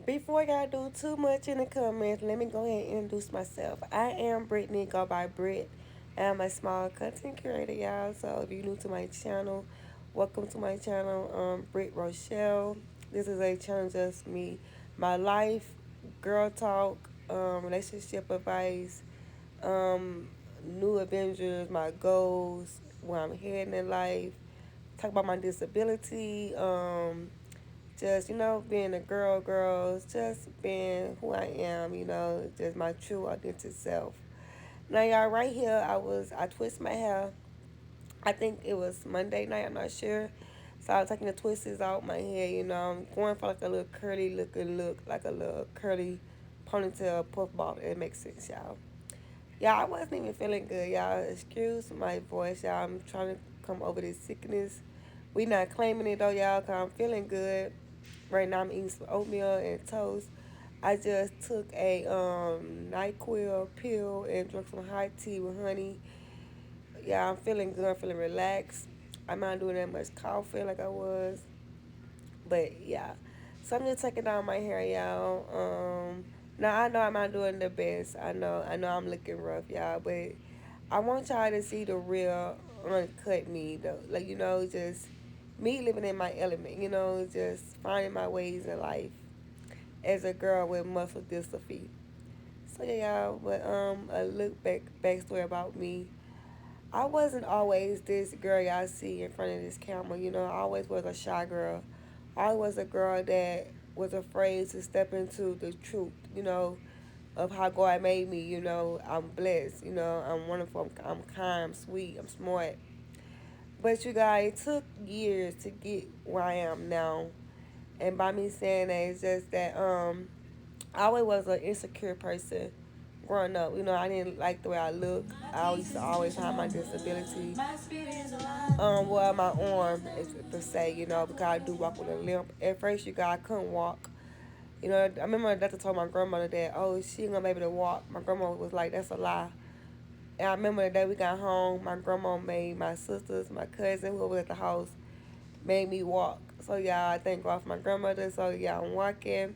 Before y'all do too much in the comments, let me go ahead and introduce myself. I am Brittany, go by Britt. I'm a small content creator, y'all. So if you're new to my channel, welcome to my channel, Britt Rochelle. This is a channel just me, my life, girl talk, relationship advice, new adventures, my goals, where I'm heading in life, talk about my disability, just being a girls, just being who I am, just my true authentic self. Now y'all, right here, I twist my hair. I think it was Monday night, I'm not sure. So I was taking the twists out my hair, I'm going for like a little curly looking look, like a little curly ponytail puff ball. It makes sense, y'all. Yeah, I wasn't even feeling good, y'all. Excuse my voice, y'all. I'm trying to come over this sickness. We not claiming it though, y'all, cause I'm feeling good. Right now I'm eating some oatmeal and toast. I just took a NyQuil pill and drank some hot tea with honey. Yeah, I'm feeling good. I'm feeling relaxed. I'm not doing that much coughing like I was. But yeah, so I'm just taking down my hair, y'all. Now I know I'm not doing the best. I know I'm looking rough, y'all. But I want y'all to see the real uncut me, though. Like just me living in my element. Just finding my ways in life as a girl with muscle dystrophy. So yeah, y'all. But a look backstory about me. I wasn't always this girl y'all see in front of this camera. I always was a shy girl. I was a girl that was afraid to step into the truth, of how God made me. I'm blessed. I'm wonderful. I'm kind. I'm sweet. I'm smart. But you guys, it took years to get where I am now. And by me saying that, it's just that I always was an insecure person growing up. I didn't like the way I look. I used to always hide my disability. Well, my arm is per se, because I do walk with a limp. At first, you guys, I couldn't walk. I remember my doctor told my grandmother that, oh, she ain't gonna be able to walk. My grandma was like, that's a lie. And I remember the day we got home, my grandma made my sisters, my cousin, who was at the house, made me walk. So yeah, I thank God for my grandmother. So yeah, I'm walking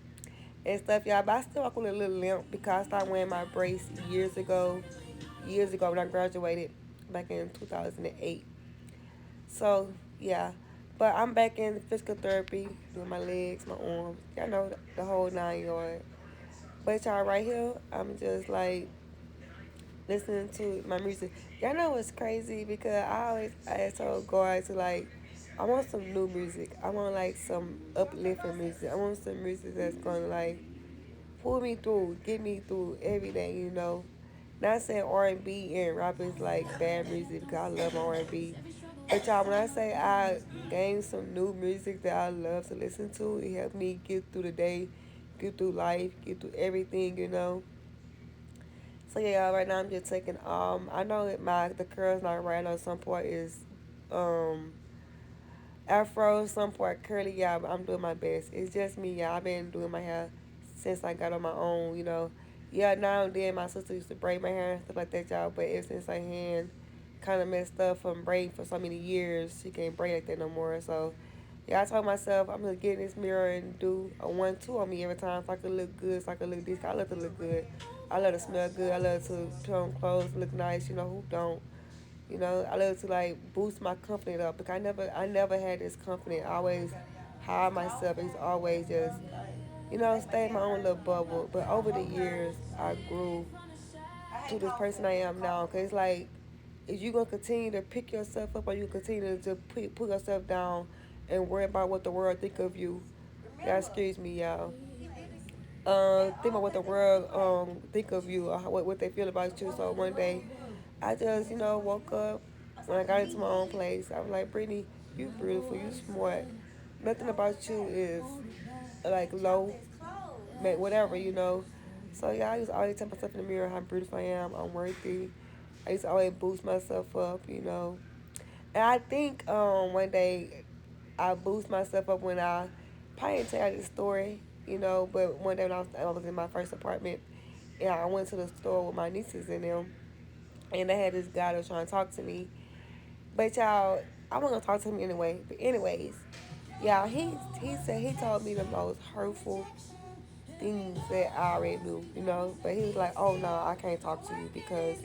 and stuff, y'all. But I still walk with a little limp because I started wearing my brace years ago. Years ago when I graduated back in 2008. So yeah, but I'm back in physical therapy, doing my legs, my arms, the whole 9 yard. But y'all right here, I'm just like listening to my music. Y'all know what's crazy because I told God to like I want some new music. I want like some uplifting music. I want some music that's gonna like pull me through, get me through every day. Not saying R&B and rap is like bad music because I love my R&B. But y'all, when I say I gained some new music that I love to listen to, it helped me get through the day, get through life, get through everything. So yeah, right now I'm just taking I know that the curls not right. I know some part is um afro, some part curly, yeah, but I'm doing my best. It's just me, yeah. I've been doing my hair since I got on my own. Yeah, now and then my sister used to braid my hair and stuff like that, y'all. But ever since her hand kind of messed up from braiding for so many years, she can't braid like that no more. So, yeah, I told myself I'm gonna get in this mirror and do a 1-2 on me every time so I can look good, so I can look decent. I love to look good. I love to smell good. I love to put on clothes, look nice. Who don't? I love to like boost my confidence up because I never had this confidence. I always hide myself. It's always just, stay in my own little bubble. But over the years, I grew to this person I am now. Cause it's like, is you gonna continue to pick yourself up, or you continue to put yourself down and worry about what the world think of you? Yeah, excuse me, y'all. Think about what the world think of you or what they feel about you. So one day, I just woke up when I got into my own place. I was like, Brittany, you beautiful, you smart. Nothing about you is like low, whatever. So yeah, I used to always tell myself in the mirror how beautiful I am. I'm worthy. I used to always boost myself up. And I think one day I boost myself up when I probably didn't tell you this story. But one day when I was in my first apartment, yeah, I went to the store with my nieces and them, and they had this guy that was trying to talk to me. But y'all, I wasn't gonna talk to him anyway. But anyways, y'all, he said he told me the most hurtful. things that I already knew, you know. But he was like, "Oh no, I can't talk to you because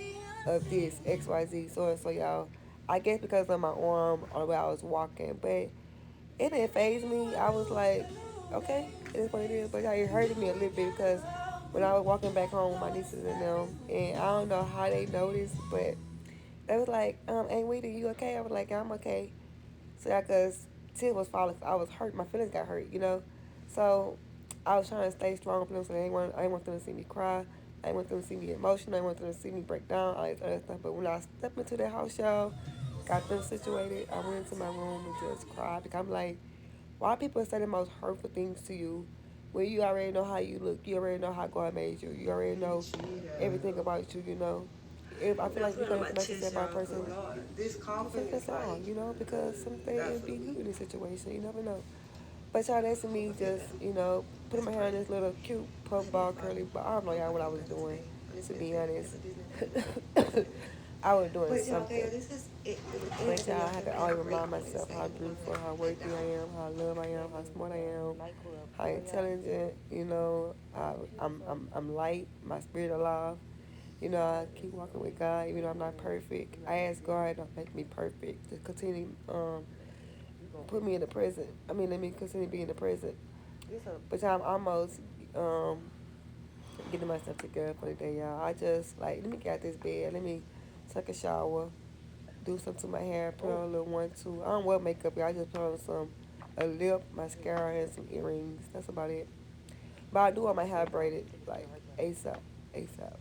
of this X Y Z." So and so, y'all. I guess because of my arm or the way I was walking, but it didn't phase me. I was like, okay, it is what it is. But it hurted me a little bit because when I was walking back home with my nieces and them, and I don't know how they noticed, but they was like, "Aunt Weedy, you okay?" I was like, "I'm okay." So yeah, cause tears was falling. I was hurt. My feelings got hurt, you know. So I was trying to stay strong for them. So I didn't want them to see me cry. I didn't want them to see me emotional. I didn't want them to see me break down. All this other stuff. But when I stepped into that house, y'all, got them situated, I went into my room and just cried because I'm like, why people say the most hurtful things to you when you already know how you look, you already know how God made you, you already know everything about you, you know. If I feel like you can't connect yourself by a person, you feel yourself wrong, you know, because something it'll be you in this situation, you never know. But y'all, that's me just, you know, putting my hair in this little cute puff ball curly, but I don't know y'all what I was doing, to be honest. I was doing something. But y'all, I had to always remind myself how beautiful, how worthy I am, how loved I am, how smart I am, how intelligent, you know, I'm light, my spirit alive. You know, I keep walking with God, even though I'm not perfect. I ask God to make me perfect, to continue put me in the present. I mean, let me continue being in the present. But I'm almost um, getting myself together for the day, y'all. I just like let me get out this bed. Let me take a shower, do something to my hair, put on a little one two. I don't wear makeup, y'all. I just put on some a lip, mascara, and some earrings. That's about it. But I do want my hair braided like ASAP, ASAP.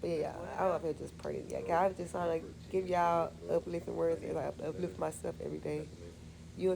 But yeah, I'm up here just praying. Yeah, God, I'm just trying to give y'all uplifting words as I uplift myself every day. You